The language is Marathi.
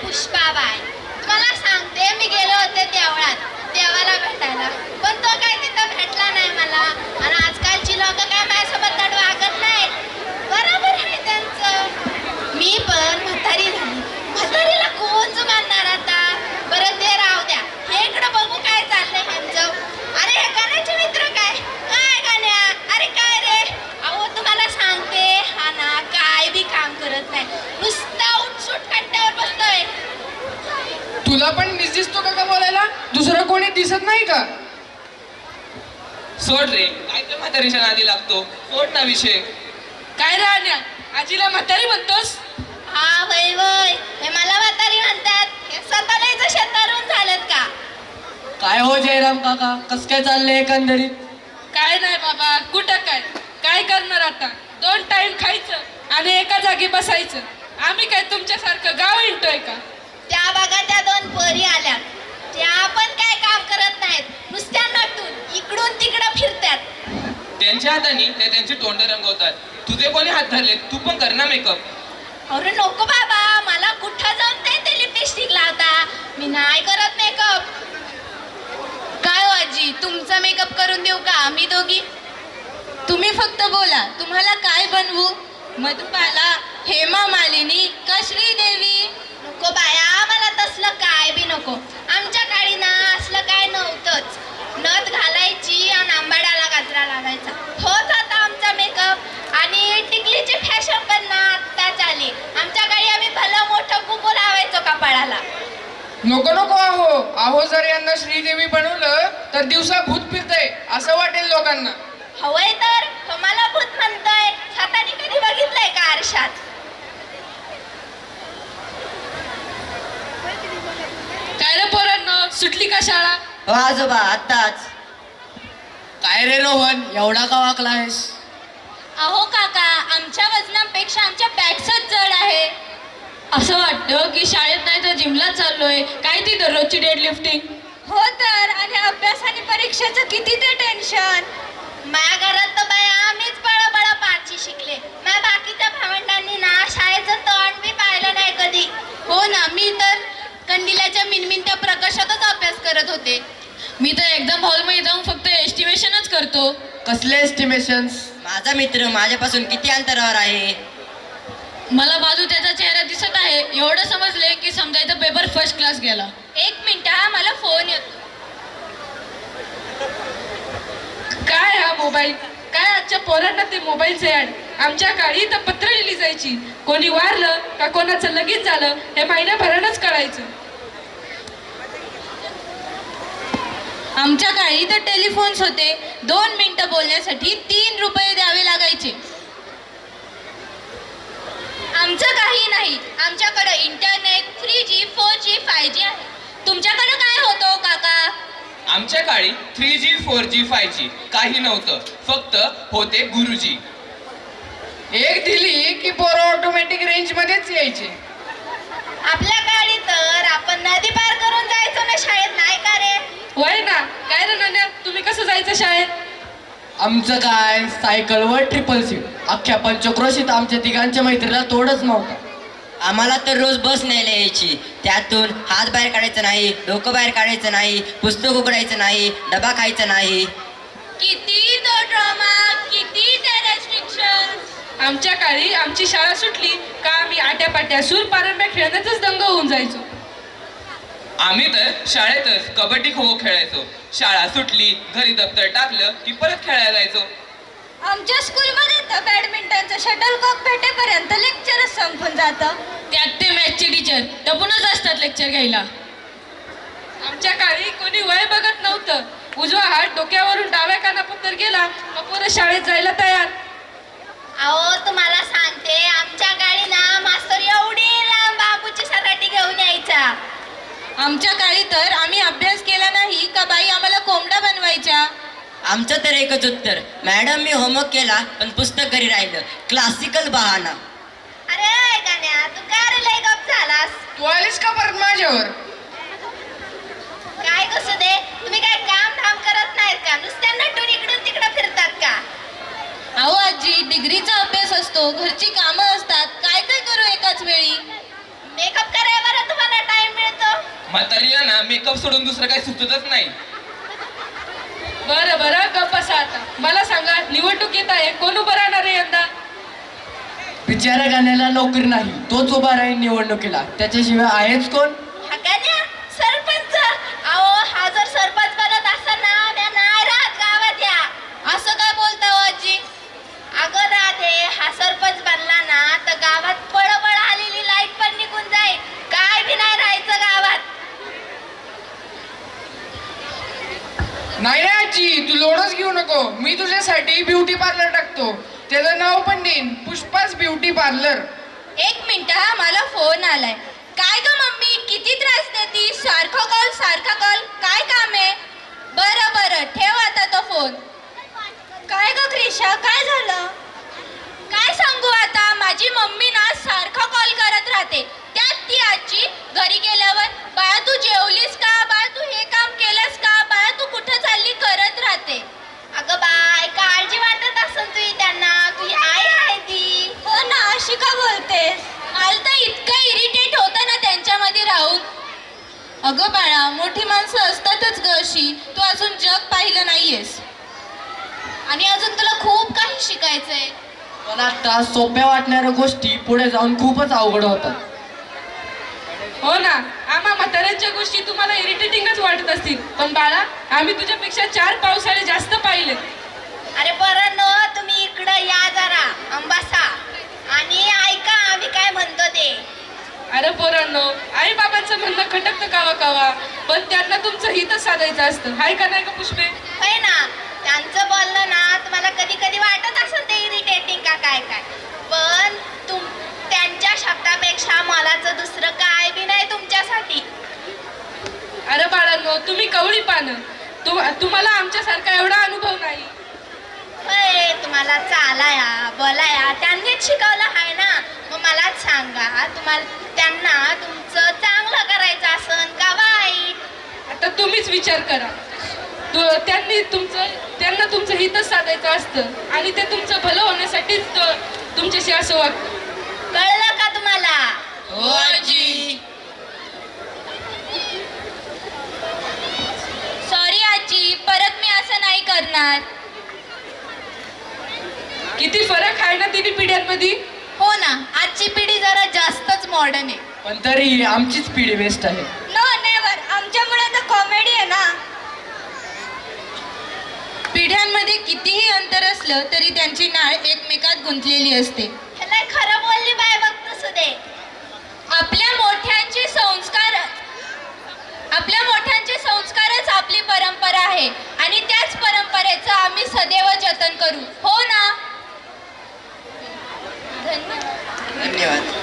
पुष्पाबाई. तुम्हाला सांगते, मी गेले होते देवळात देवाला भेटायला, पण तो काय तिथं भेटला नाही मला. आणि आजकालची लोक काय माझ्यासोबत नीट वागत नाहीत. बरोबर आहे त्यांचं. मी पण म्हातारी झाली, म्हातारीला कोण जुमानणार आता. बरं ते राहू द्या, हे इकडं बघू काय चाललंय ह्यांचं. अरे हे गाण्याचे मित्र काय काय गाण्या, अरे काय रे. अहो तुम्हाला सांगते, हा ना काय बी काम करत नाही, नुसता उठसूट कट्ट्यावर बसतोय. तुला पण मीच दिसतो का बोलायला? दुसरं कोणी दिसत नाही का? सोड रे, काय तर म्हातारीच्या नादी लागतो. सोड ना विषय. काय राहण्या, आजीला म्हातारी म्हणतोस? हा वय वय, हे मला म्हातारी म्हणतात. हे स्वतःला इथं शेतारून झालेत का? काय हो जयराम काका, कस काय चाललंय एकंदरीत? काय नाही बाबा, कुठं काय काय करणार आता. 2 टाइम खायचं आणि एका जागी बसायचं. आम्ही काय तुमच्यासारखं गाव हिंडतोय का? त्या बघा त्या 2 पोरी आल्या, त्या पण काय काम करत नाहीत, नुसत्या नटून इकडून तिकडं फिरतात. त्यांच्या हाताने ते त्यांची तोंड रंगवतात. तुझे कोणी हात धरले? तू पण कर ना मेकअप. अरे नको बाबा, मला कुठं जाऊन ते लिपस्टिक लावता, मी नाही करत मेकअप. काय हो आजी, तुमचा मेकअप करून देऊ का आम्ही दोघी? तुम्ही फक्त बोला, तुम्हाला काय बनवू? मधुबाला, हेमा मालिनी का श्रीदेवी? नको बाया, मला तसलं काय बी नको. आमच्या काळी ना असलं काय नव्हतंच. नथ घालायची आणि आंबाड्याला गजरा लावायचा, होत होता आमचा मेकअप. आणि टिकलीची फॅशन पण ना आत्ताच आली. आमच्या काळी आम्ही भलं मोठं कुकू लावायचो कपाळाला. नको नको आहो, आहो जर यांना श्रीदेवी बनवलं तर दिवसा भूत फिरतंय असं वाटेल लोकांना. हवंय तर तो मला भूत म्हणतोय, स्वतःनी कधी बघितलंय का आरशात? काय रे पोरांनो, सुटली का शाळा? हो आजोबा, आत्ताच. काय रे रोहन, एवढा का वाकलायस? अहो काका, आमच्या वजनापेक्षा आमच्या बॅग्सच जड आहे. असं वाटतं की शाळेत नाही तर जिमला चाललोय. काय ती दररोजची डेड लिफ्टिंग? हो तर, आणि अभ्यास आणि परीक्षेचं किती ते टेन्शन. माझ्या घरात तर बाया आम्हीच बळबळ पाचशी शिकले. माझ्या बाकीच्या भावंडांनी ना शाळेचं तोंड बी पाहिलं नाही कधी. हो ना, मी तर कंदिलाच्या मिनमिनत्या प्रकाशातच अभ्यास करत होते. मी तर एकदम हॉलमध्ये जाऊन फक्त एस्टिमेशनच करतो. कसले एस्टिमेशन्स? माझा मित्र माझ्यापासून किती अंतरावर आहे? मला बाजू त्याचा चेहरा दिसत आहे, एवढं समजले की समजायचं पेपर फर्स्ट क्लास गेला. 1 मिनिट हा, मला फोन येतो. काय हा मोबाईल? काय आजच्या पोरांना ते मोबाईलचे ऍड. आमच्या काळी तर पत्र लिहिली जायची. कोणी वारलं का कोणाचं लगीन झालं हे महिन्याभरानच कळायचं. आमच्या काळी तर टेलिफोन्स होते. 2 मिनिटं बोलण्यासाठी 3 रुपये द्यावे लागायचे. आमचं काही नाही, आमच्याकडे इंटरनेट 3G 4G 5G आहे. तुमच्याकडे काय होतं काका? आमच्या काळी 3G 4G 5G काही नव्हतं, फक्त होते गुरुजी. एक दिली की पोरं ऑटोमॅटिक रेंज मध्येच यायचे. आपल्या काळी तर आपण नदी पार करून जायचो ना शाळेत, नाही का रे? वय ना. काय रे नान्या, तुम्ही कसं जायचं शाळेत? आमचं काय, सायकलवर 666 सीट. अख्ख्या पंचक्रोशीत आमच्या तिघांच्या मैत्रीला तोडच नव्हता. आम्हाला तर रोज बस न्यायला यायची. त्यातून हात बाहेर काढायचं नाही, डोकं बाहेर काढायचं नाही, पुस्तक उघडायचं नाही, डबा खायचा नाही. किती तो ड्रामा, किती ते रेस्ट्रिक्शन. आमच्या काळी आमची शाळा सुटली का आम्ही आट्यापाट्या सूर पारंब्या खेळण्यातच दंग होऊन जायचो. आम्ही तर शाळेतच कबड्डी खो खो खेळायचो. शाळा सुटली, घरी दप्तर टाकलं की परत खेळायला जायचो. आमच्या स्कूलमध्ये तर बॅडमिंटनचं शटलकॉक भेटेपर्यंत लेक्चरच संपून जातं. त्यात ते मॅथचे टीचर टपूनच असतात लेक्चर घ्यायला. आमच्या काळी कोणी वय बघत नव्हतं. उजवा हात डोक्यावरून डाव्या कानापत्तर गेला मग पोरं शाळेत जायला तयार. अहो तुम्हाला सांगते, आमच्या काळी ना मास्तर एवढी लांब बाबूची सराटी घेऊन यायचा. आमच्या काळी तर आम्ही अभ्यास केला नाही का बाई आम्हाला कोंबडा बनवायच्या. आमचं तर एकच उत्तर, मॅडम मी होमवर्क केला पण पुस्तक घरी राहिलं. क्लासिकल बहाणा. अरे गाण्या, तू का रे लय गप झालास? तू आलीस का परत माझ्यावर? काय कसं दे, तुम्ही काय काम धाम करत नाहीत का? नुसत्या नटून इकडून तिकडं फिरतात का? अहो आजी, डिग्रीचा अभ्यास असतो, घरची कामं असतात, काय काय करू एकाच वेळी. मेकअप करायला बरं तुम्हाला म्हातारीला ना मेकअप सोडून दुसरं काही सुचतच नाही. बरं बरं गप्प बसा आता. मला सांगा, निवडणूक येत आहे, कोण उभं राहणार आहे यंदा? बिचाऱ्या गाण्याला नोकरी नाही, तोच उभा राहील निवडणुकीला. त्याच्याशिवाय आहेच कोण? हकान्या सरपंच. अहो हा जर सरपंच बनत असता ना म्या नाही राहत गावात या. असं काय बोलता हो आजी? अगं राधे, हा सरपंच बनला ना तर गावात पळपळ आलेली लाईट पण निघून जाईल. काय बी नाही राहायचं गावात. नाही रे आजी, तू लोडच घेऊ नको. मी तुझ्यासाठी ब्युटी पार्लर टाकतो. त्याचं नाव पण देईन, पुष्पाच ब्युटी पार्लर. एक मिनिट हा, मला फोन आलाय. काय ग मम्मी, किती त्रास देती? सारखा कॉल. काय काम आहे? बरं बरं, ठेव आता तो फोन. काय ग क्रिशा, काय झालं? काय सांगू आता, माझी मम्मी ना सारखा कॉल करत राहते. त्यात ती आजी घरी गेल्यावर, बाळा तू जेवलीस का, बाळा तू हे काम केलंस का, बाळा तू कुठं चालली करत राहते. अगं बाय, काळजी वाटत असेल तुझी त्यांना. तुझी आई आहे ती. हो ना, अशी का बोलतेस? मला तर इतकं इरिटेट होतं ना त्यांच्यामध्ये राहून. अगं बाळा, मोठी माणसं असतातच ग अशी. तू अजून जग पाहिलं नाहीयेस आणि अजून तुला खूप काही शिकायचंय. पण आता सोप्या वाटणाऱ्या गोष्टी पुढे जाऊन खूपच अवघड होतात. हो ना, आम्हा म्हाताऱ्यांच्या गोष्टी तुम्हाला इरिटेटिंगच वाटत असतील, पण बाळा, आम्ही तुझ्यापेक्षा 4 पावसाळे जास्त पाहिले. अरे बरं न, तुम्ही इकडं या जरा अंबासा आणि ऐका आम्ही काय म्हणतो ते. अरे पोरांनो, आई बाबांचं म्हणणं खटकतं कावा कावा, पण त्यांना तुमचं हितच साधायचं असतं. हाय का नाही का पुष्पे? होय ना, त्यांचं बोलणं ना तुम्हाला कधी कधी वाटत असेल ते इरिटेटिंग का काय काय, पण त्यांच्या शब्दापेक्षा मलाच दुसरं काय बी नाही तुमच्यासाठी. अरे बाळांनो, तुम्ही कवळी पानं, तुम्हाला आमच्यासारखा एवढा अनुभव नाही. होय, तुम्हाला चालाया बोलाया त्यांनीच शिकवलं आहे ना. मग मलाच सांगा, तुम्हाला त्यांना तुमचं चांगलं करायचं असन का वाईट? आता तुम्हीच विचार करा. त्यांना तुमचं हितच साधायचं असतं आणि ते तुमचं भलं होण्यासाठीच तुमच्याशी असं वागतं. कळलं का तुम्हाला? हो आजी. सॉरी आजी, परत मी असं नाही करणार. किती फरक आहे ना तिन्ही पिढ्यांमध्ये. हो ना, आजची पिढी जरा जास्तच मॉडर्न आहे. पण तरी आमचीच पिढी बेस्ट आहे. नो नेवर, आमच्यामुळे तर कॉमेडी आहे ना. पिढ्यांमध्ये कितीही अंतर असलं तरी त्यांची नाळ एकमेकात गुंतलेली असते. ह्याला खरं बोलली बाय, बघ तसं दे. आपल्या मोठ्यांचे संस्कारच आपली परंपरा आहे आणि त्याच परंपरेचं आम्ही सदैव जतन करू. हो ना. धन्यवाद. धन्यवाद.